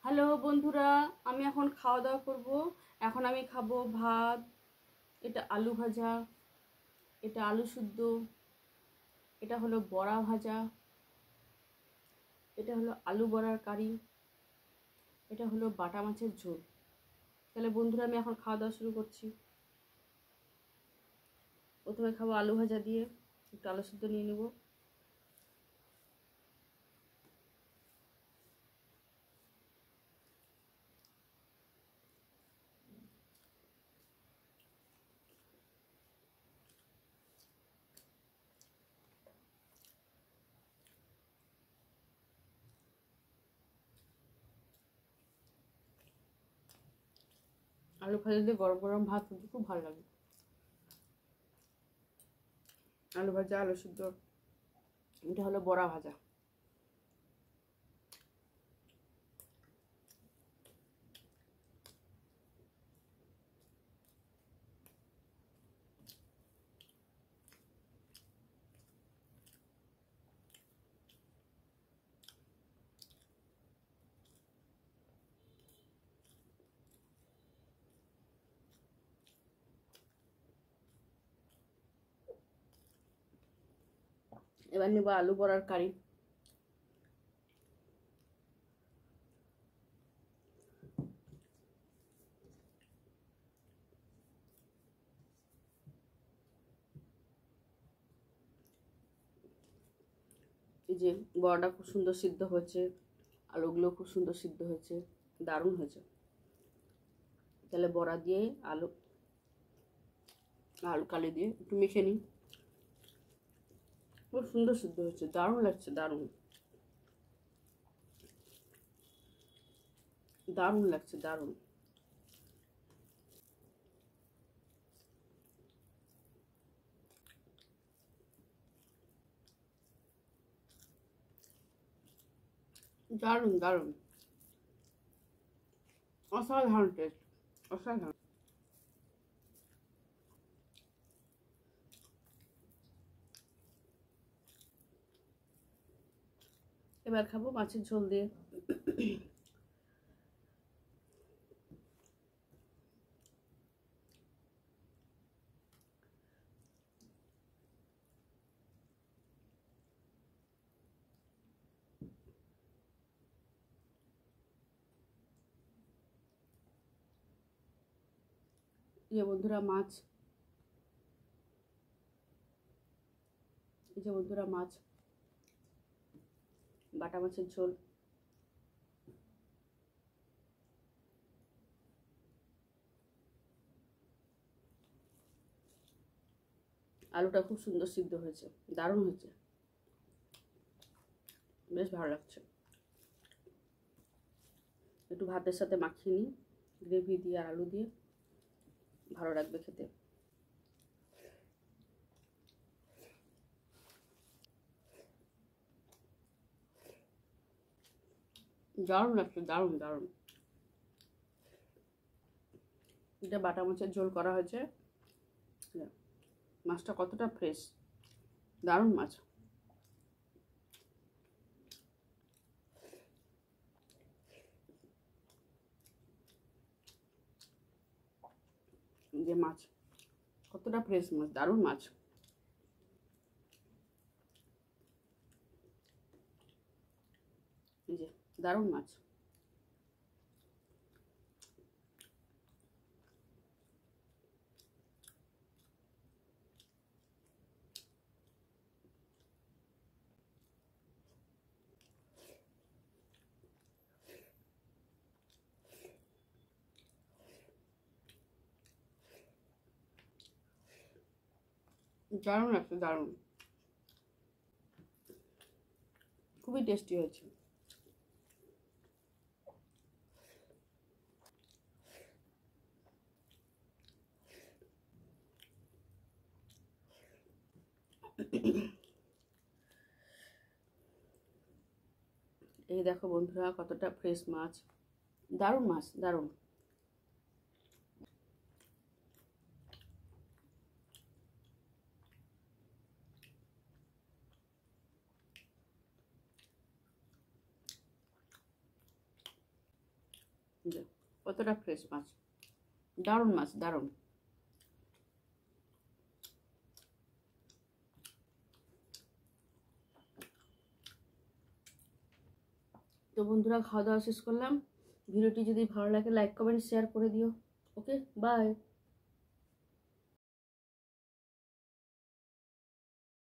Hello বন্ধুরা, আমি এখন খাওয়া দাওয়া করব। এখন আমি খাবো ভাত, এটা আলু ভাজা, এটা আলু শুদ্ধ, এটা হলো বড়া ভাজা, এটা হলো আলু বড়ার কারি, এটা হলো বাটা মাছের ঝোল। তাহলে বন্ধুরা আমি এখন খাওয়া দাওয়া শুরু করছি। প্রথমে খাবো আলু ভাজা দিয়ে, একটু আলু শুদ্ধ নিয়ে নেব। আলু ভাজা দিয়ে গরম গরম ভাত কিন্তু খুব ভালো লাগে। আলু ভাজা, আলু শুদ্ধ, এটা হলো বড়া ভাজা। এবার নেবো আলু বড়ার কারি। এই যে বড়াটা খুব সুন্দর সিদ্ধ হয়েছে, আলুগুলো খুব সুন্দর সিদ্ধ হয়েছে, দারুণ হয়েছে। তাহলে বড়া দিয়ে আলু আলু কালি দিয়ে একটু মেখে নিই। খুব সুন্দর সিদ্ধ হয়েছে, দারুণ লাগছে, দারুণ দারুণ লাগছে, দারুণ। দারুণ দারুণ, অসাধারণ টেস্ট, অসাধারণ। এবার খাবো মাছের ঝোল দিয়ে। এই যে বন্ধুরা মাছ, এই যে বন্ধুরা মাছ, বাটা মাছের ঝোল। আলুটা খুব সুন্দর সিদ্ধ হয়েছে, দারুণ হয়েছে, বেশ ভালো লাগছে। একটু ভাতের সাথে মাখিয়ে নিই, গ্রেভি দিয়ে আর আলু দিয়ে, ভালো লাগবে খেতে। দারুণ লাগছে, দারুণ দারুণ। এটা বাটা মাছের ঝোল করা হয়েছে, মাছটা কতটা ফ্রেশ, দারুণ মাছ। যে মাছ কতটা ফ্রেশ মাছ, দারুণ মাছ। এই যে দারুণ মাছ। দারুণ লাগছে, দারুণ, খুবই টেস্টি হয়েছে। এই দেখো বন্ধুরা কতটা ফ্রেশ মাছ, দারুণ মাছ, দারুণ। যে কতটা ফ্রেশ মাছ, দারুণ মাছ, দারুণ। তো বন্ধুরা, খাওয়া দাওয়া শেষ করলাম। ভিডিওটি যদি ভালো লাগে লাইক কমেন্ট শেয়ার করে দিও। ওকে, বাই।